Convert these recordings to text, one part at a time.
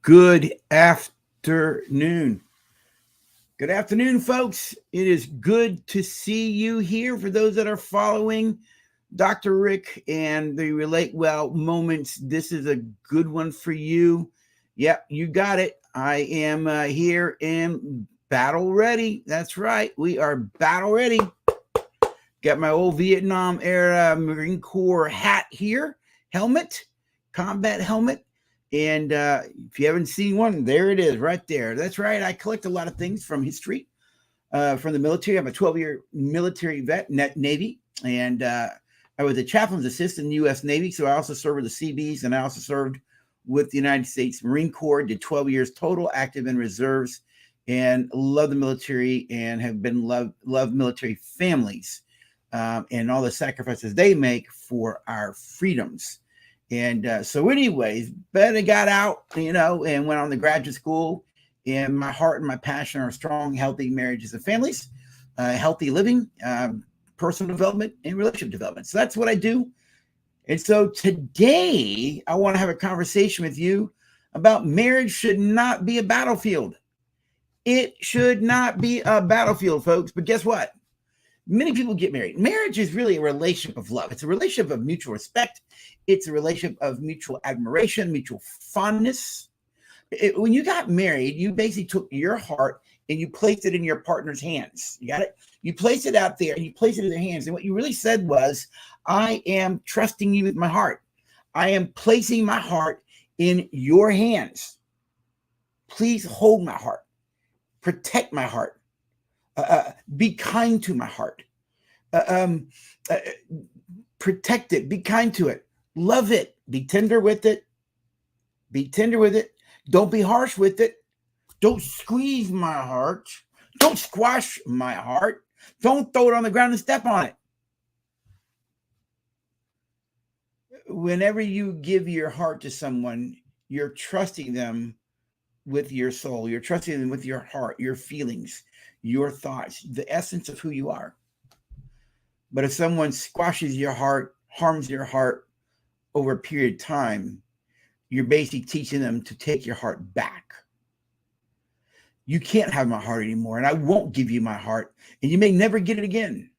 Good afternoon. Good afternoon, folks. It is good to see you here. For those that are following Dr. Rick and the Relate Well moments, this is a good one for you. Yep, you got it. I am here in battle ready. That's right. We are battle ready. Got my old Vietnam era Marine Corps hat here, helmet, combat helmet. And if you haven't seen one, there it is right there. That's right. I collect a lot of things from history, from the military. I'm a 12-year military vet, Navy. And I was a chaplain's assistant in the U.S. Navy. So I also served with the Seabees, and I also served with the United States Marine Corps, did 12 years total active in reserves, and love the military and have been love military families and all the sacrifices they make for our freedoms. And so anyways, but I got out, and went on to graduate school. And my heart and my passion are strong, healthy marriages and families, healthy living, personal development, and relationship development. So that's what I do. And so today I want to have a conversation with you about marriage should not be a battlefield. It should not be a battlefield, folks. But guess what? Many people get married. Marriage is really a relationship of love. It's a relationship of mutual respect. It's a relationship of mutual admiration, mutual fondness. When you got married, you basically took your heart and you placed it in your partner's hands. You got it? You placed it out there and you placed it in their hands. And what you really said was, I am trusting you with my heart. I am placing my heart in your hands. Please hold my heart. Protect my heart. Be kind to my heart. Protect it. Be kind to it. Love it. Be tender with it. Be tender with it. Don't be harsh with it. Don't squeeze my heart. Don't squash my heart. Don't throw it on the ground and step on it. Whenever you give your heart to someone, you're trusting them with your soul. You're trusting them with your heart, your feelings, your thoughts, the essence of who you are. But if someone squashes your heart, harms your heart over a period of time, you're basically teaching them to take your heart back. You can't have my heart anymore, and I won't give you my heart, and you may never get it again.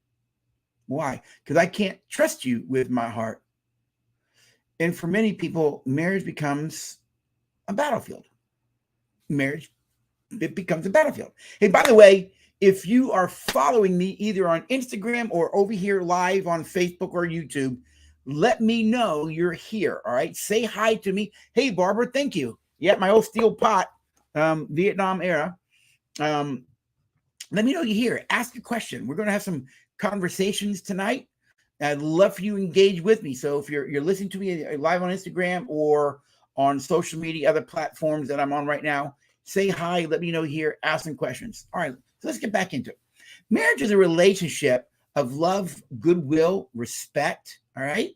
Why? Because I can't trust you with my heart. And for many people, marriage becomes a battlefield. It becomes a battlefield. Hey, by the way, if you are following me either on Instagram or over here live on Facebook or YouTube, let me know you're here. All right. Say hi to me. Hey, Barbara, thank you. Yeah, my old steel pot, Vietnam era. Let me know you're here. Ask a question. We're going to have some conversations tonight. I'd love for you to engage with me. So if you're listening to me live on Instagram or on social media, other platforms that I'm on right now, say hi, let me know here, ask some questions. All right, so let's get back into it. Marriage is a relationship of love, goodwill, respect, all right?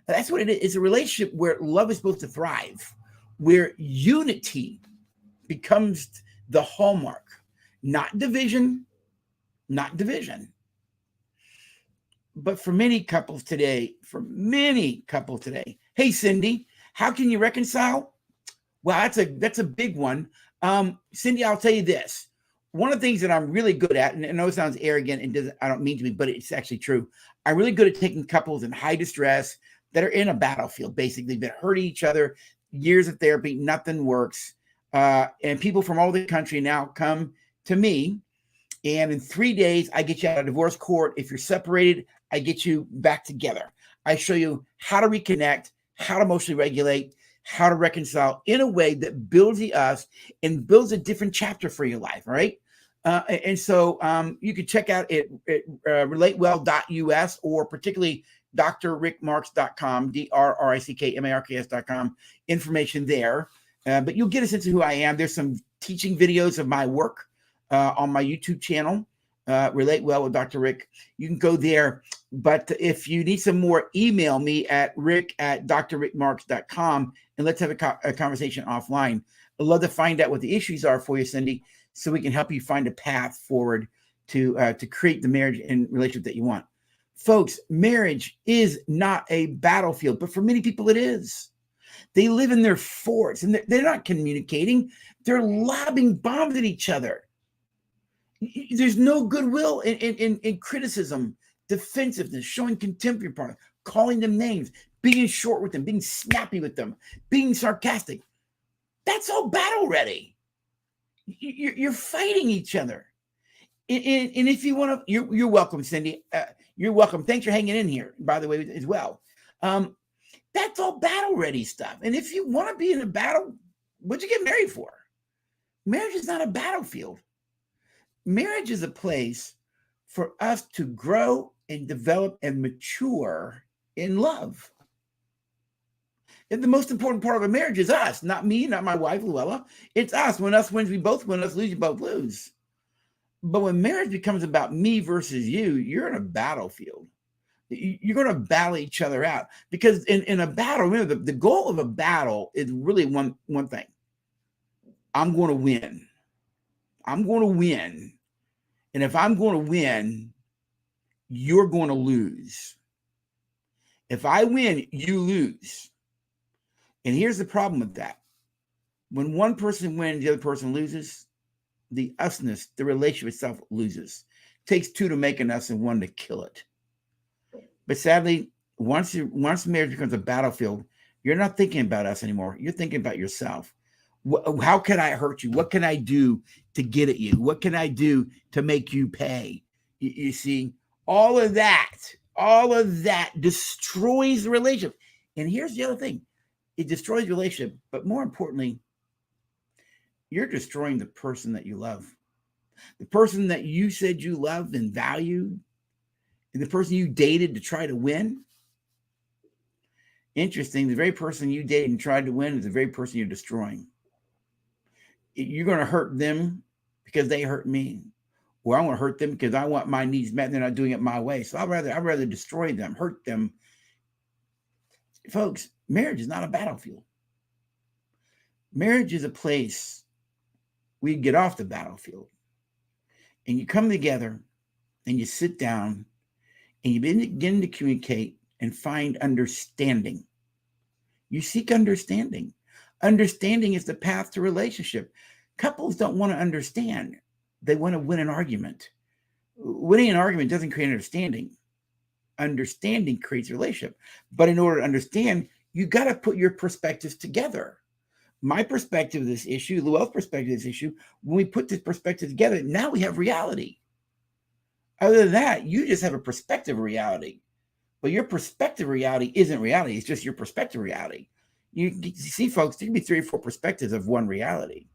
That's what it is. It's a relationship where love is supposed to thrive, where unity becomes the hallmark, not division, not division. But for many couples today, hey, Cindy, how can you reconcile? Well, that's a big one. Cindy, I'll tell you this. One of the things that I'm really good at, and I know it sounds arrogant and I don't mean to be, but it's actually true. I'm really good at taking couples in high distress that are in a battlefield, basically, that hurt each other, years of therapy, nothing works. And people from all over the country now come to me. And in 3 days, I get you out of divorce court. If you're separated, I get you back together. I show you how to reconnect, how to emotionally regulate, how to reconcile in a way that builds us and builds a different chapter for your life. All right. And so you can check out it at relatewell.us or particularly drrickmarks.com, DRRICKMARKS.com, information there. But you'll get a sense of who I am. There's some teaching videos of my work on my YouTube channel, Relate Well with Dr. Rick. You can go there. But if you need some more, email me at rick@drrickmarks.com and let's have a conversation offline. I'd love to find out what the issues are for you, Cindy, so we can help you find a path forward to create the marriage and relationship that you want. Folks, marriage is not a battlefield, but for many people it is. They live in their forts, and they're not communicating. They're lobbing bombs at each other. There's no goodwill in criticism, defensiveness, showing contempt for your partner, calling them names, being short with them, being snappy with them, being sarcastic. That's all battle ready. You're fighting each other. And if you want to, you're welcome, Cindy. You're welcome. Thanks for hanging in here, by the way, as well. That's all battle ready stuff. And if you want to be in a battle, what'd you get married for? Marriage is not a battlefield. Marriage is a place for us to grow and develop and mature in love. And the most important part of a marriage is us, not me, not my wife, Luella. It's us. When us wins, we both win. Us lose, you both lose. But when marriage becomes about me versus you, you're in a battlefield. You're going to battle each other out. Because in a battle, remember, the goal of a battle is really one thing. I'm going to win. I'm going to win. And if I'm going to win, you're going to lose. If I win, you lose. And here's the problem with that. When one person wins, the other person loses, the usness, the relationship itself loses. It takes two to make an us and one to kill it. But sadly, once marriage becomes a battlefield, you're not thinking about us anymore. You're thinking about yourself. How can I hurt you? What can I do to get at you? What can I do to make you pay? You see, all of that destroys the relationship. And here's the other thing. It destroys the relationship, but more importantly, you're destroying the person that you love. The person that you said you loved and valued, and the person you dated to try to win. Interesting, the very person you dated and tried to win is the very person you're destroying. You're going to hurt them because they hurt me. Or I'm going to hurt them because I want my needs met and they're not doing it my way. So I'd rather destroy them, hurt them. Folks, marriage is not a battlefield. Marriage is a place where you get off the battlefield and you come together and you sit down and you begin to communicate and find understanding. You seek understanding. Understanding is the path to relationship. Couples don't want to understand. They want to win an argument. Winning an argument doesn't create understanding. Understanding creates a relationship. But in order to understand, you got to put your perspectives together. My perspective of this issue, Luell's perspective of this issue, when we put this perspective together, now we have reality. Other than that, you just have a perspective of reality. But your perspective of reality isn't reality. It's just your perspective of reality. You see, folks, there can be 3 or 4 perspectives of one reality.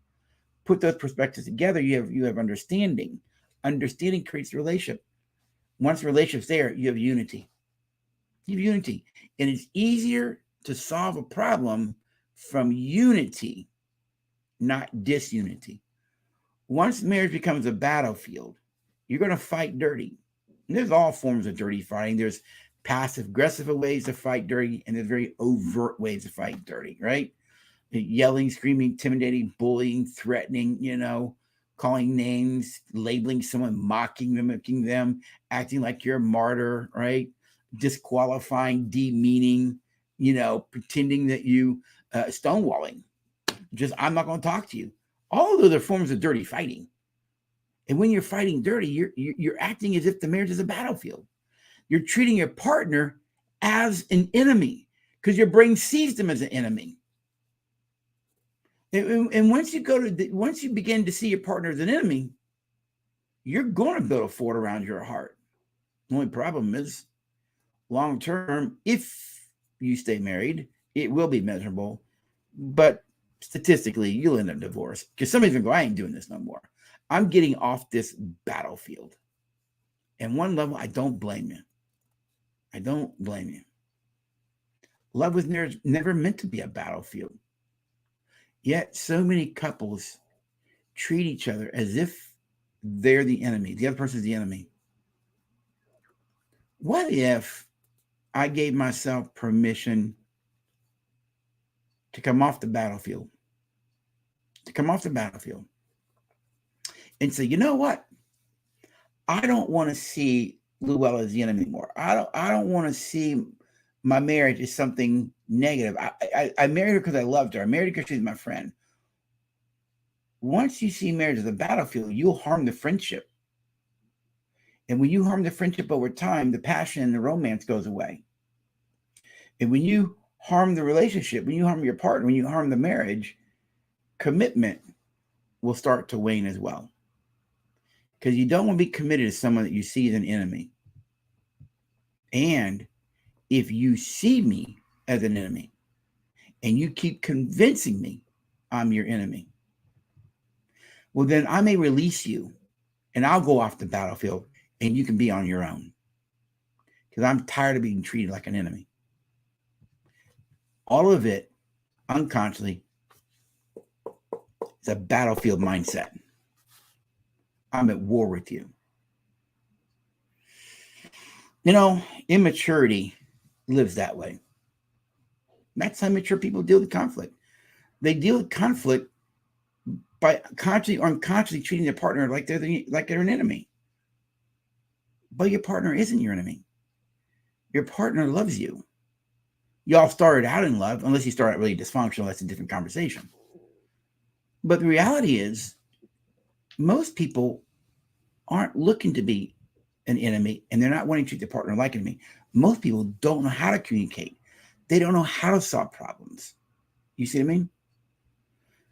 Put those perspectives together, you have understanding. Understanding creates a relationship. Once the relationship's there, you have unity. You have unity. And it's easier to solve a problem from unity, not disunity. Once marriage becomes a battlefield, you're going to fight dirty. And there's all forms of dirty fighting. There's passive-aggressive ways to fight dirty, and there's very overt ways to fight dirty, right? Yelling, screaming, intimidating, bullying, threatening, calling names, labeling someone, mocking, mimicking them, acting like you're a martyr, right? Disqualifying, demeaning, pretending that you stonewalling. Just, I'm not going to talk to you. All of those are forms of dirty fighting. And when you're fighting dirty, you're acting as if the marriage is a battlefield. You're treating your partner as an enemy because your brain sees them as an enemy. And once you begin to see your partner as an enemy, you're going to build a fort around your heart. The only problem is, long term, if you stay married, it will be miserable. But statistically, you'll end up divorced because somebody's going to go, I ain't doing this no more. I'm getting off this battlefield. And one level, I don't blame you. I don't blame you. Love was never meant to be a battlefield. Yet so many couples treat each other as if they're the enemy. The other person's the enemy. What if I gave myself permission to come off the battlefield? To come off the battlefield and say, you know what? I don't want to see Luella as the enemy anymore. I don't want to see my marriage is something negative. I married her because I loved her. I married her because she's my friend. Once you see marriage as a battlefield, you'll harm the friendship. And when you harm the friendship over time, the passion and the romance goes away. And when you harm the relationship, when you harm your partner, when you harm the marriage, commitment will start to wane as well. Because you don't want to be committed to someone that you see as an enemy. And if you see me as an enemy and you keep convincing me I'm your enemy, well, then I may release you and I'll go off the battlefield and you can be on your own. Because I'm tired of being treated like an enemy. All of it, unconsciously, is a battlefield mindset. I'm at war with you. You know, immaturity lives that way. That's how mature people deal with conflict. They deal with conflict by consciously or unconsciously treating their partner like they're an enemy. But your partner isn't your enemy. Your partner loves you. Y'all started out in love, unless you start out really dysfunctional. That's a different conversation. But the reality is, most people aren't looking to be an enemy, and they're not wanting to treat their partner like an enemy. Most people don't know how to communicate. They don't know how to solve problems. You see what I mean?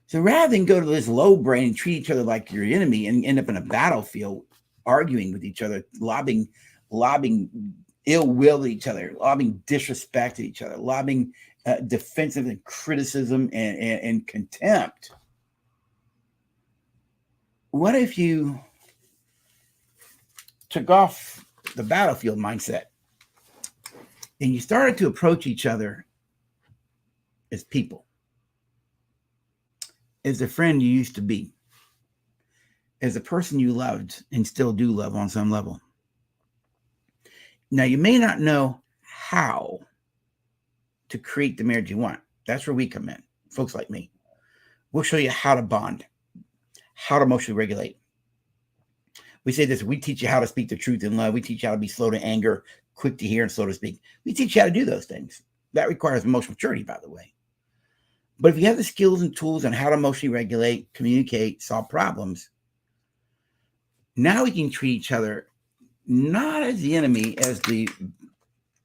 So rather than go to this low brain and treat each other like your enemy and end up in a battlefield arguing with each other, lobbing ill will at each other, lobbing disrespect at each other, lobbing defensive and criticism and contempt, what if you took off the battlefield mindset and you started to approach each other as people, as a friend you used to be, as a person you loved and still do love on some level? Now, you may not know how to create the marriage you want. That's where we come in, folks like me. We'll show you how to bond, how to emotionally regulate. We say this: we teach you how to speak the truth in love. We teach you how to be slow to anger, quick to hear, and slow to speak. We teach you how to do those things. That requires emotional maturity, by the way. But if you have the skills and tools on how to emotionally regulate, communicate, solve problems, now we can treat each other not as the enemy as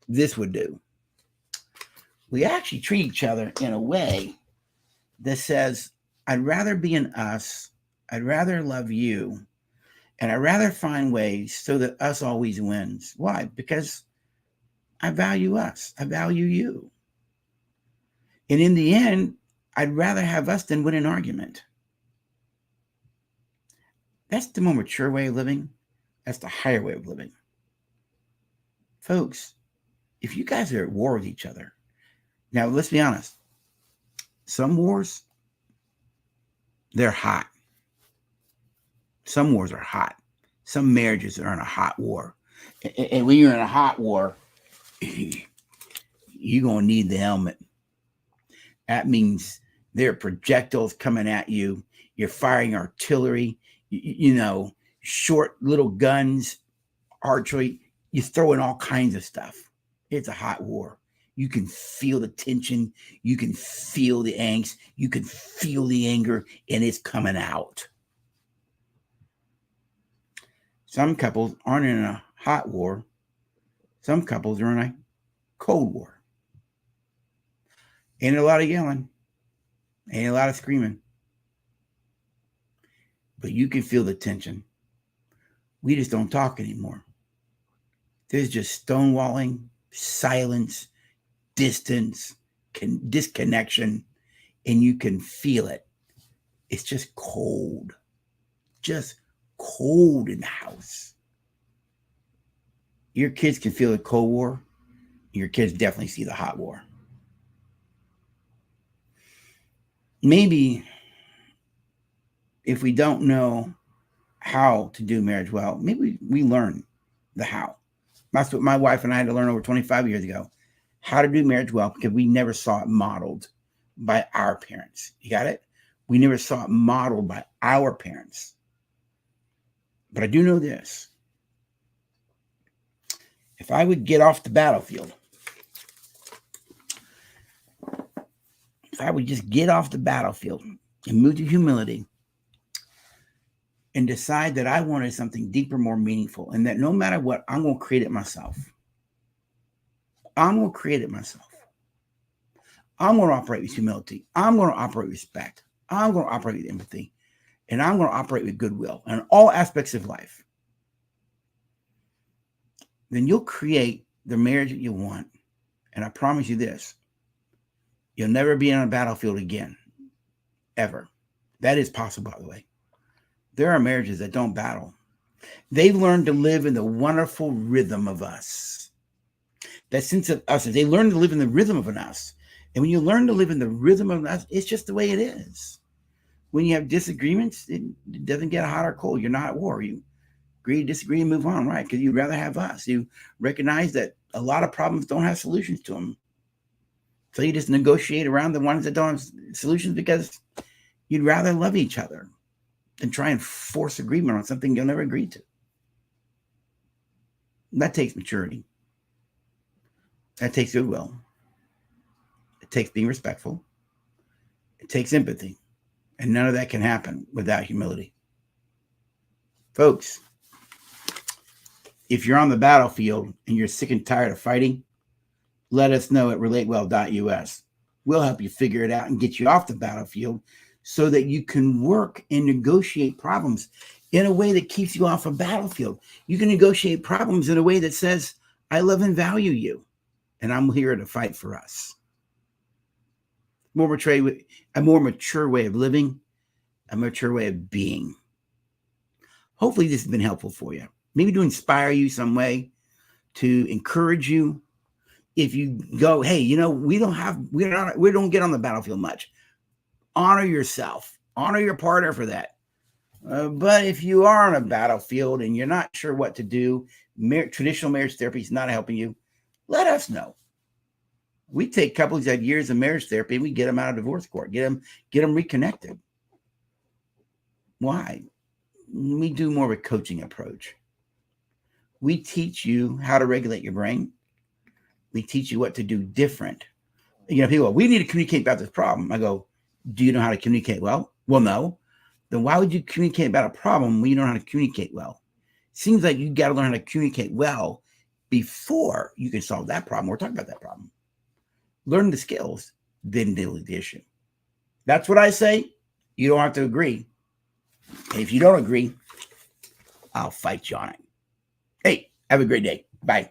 this would do. We actually treat each other in a way that says, I'd rather be an us, I'd rather love you, and I'd rather find ways so that us always wins. Why? Because I value us. I value you. And in the end, I'd rather have us than win an argument. That's the more mature way of living. That's the higher way of living. Folks, if you guys are at war with each other, now let's be honest, some wars, they're hot. Some wars are hot. Some marriages are in a hot war. And when you're in a hot war, you're going to need the helmet. That means there are projectiles coming at you. You're firing artillery, short little guns, archery. You're throwing all kinds of stuff. It's a hot war. You can feel the tension. You can feel the angst. You can feel the anger, and it's coming out. Some couples aren't in a hot war. Some couples are in a cold war. Ain't a lot of yelling. Ain't a lot of screaming. But you can feel the tension. We just don't talk anymore. There's just stonewalling, silence, distance, disconnection, and you can feel it. It's just cold. Just cold in the house. Your kids can feel the cold war. Your kids definitely see the hot war. Maybe if we don't know how to do marriage well, maybe we learn the how. That's what my wife and I had to learn over 25 years ago, how to do marriage well, because we never saw it modeled by our parents. You got it? We never saw it modeled by our parents. But I do know this. If I would get off the battlefield if I would just get off the battlefield and move to humility and decide that I wanted something deeper, more meaningful, and that no matter what, I'm going to create it myself. I'm going to create it myself. I'm going to operate with humility. I'm going to operate with respect. I'm going to operate with empathy. And I'm going to operate with goodwill in all aspects of life. Then you'll create the marriage that you want. And I promise you this, you'll never be on a battlefield again, ever. That is possible, by the way. There are marriages that don't battle. They've learned to live in the wonderful rhythm of us. That sense of us, they learn to live in the rhythm of an us. And when you learn to live in the rhythm of an us, it's just the way it is. When you have disagreements, it doesn't get hot or cold. You're not at war. You agree to disagree and move on, right? Because you'd rather have us. You recognize that a lot of problems don't have solutions to them. So you just negotiate around the ones that don't have solutions because you'd rather love each other than try and force agreement on something you'll never agree to. And that takes maturity. That takes goodwill. It takes being respectful. It takes empathy. And none of that can happen without humility. Folks, if you're on the battlefield and you're sick and tired of fighting, let us know at relatewell.us. We'll help you figure it out and get you off the battlefield so that you can work and negotiate problems in a way that keeps you off a battlefield. You can negotiate problems in a way that says, I love and value you, and I'm here to fight for us. A more mature way of living, a mature way of being. Hopefully this has been helpful for you. Maybe to inspire you some way, to encourage you. If you go, hey, we don't get on the battlefield much. Honor yourself. Honor your partner for that. But if you are on a battlefield and you're not sure what to do, traditional marriage therapy is not helping you, let us know. We take couples that have years of marriage therapy and we get them out of divorce court, get them reconnected. Why? We do more of a coaching approach. We teach you how to regulate your brain. We teach you what to do different. People go, we need to communicate about this problem. I go, do you know how to communicate well? Well, no. Then why would you communicate about a problem when you don't know how to communicate well? Seems like you got to learn how to communicate well before you can solve that problem or talk about that problem. Learn the skills, then deal with the issue. That's what I say. You don't have to agree. And if you don't agree, I'll fight you on it. Hey, have a great day. Bye.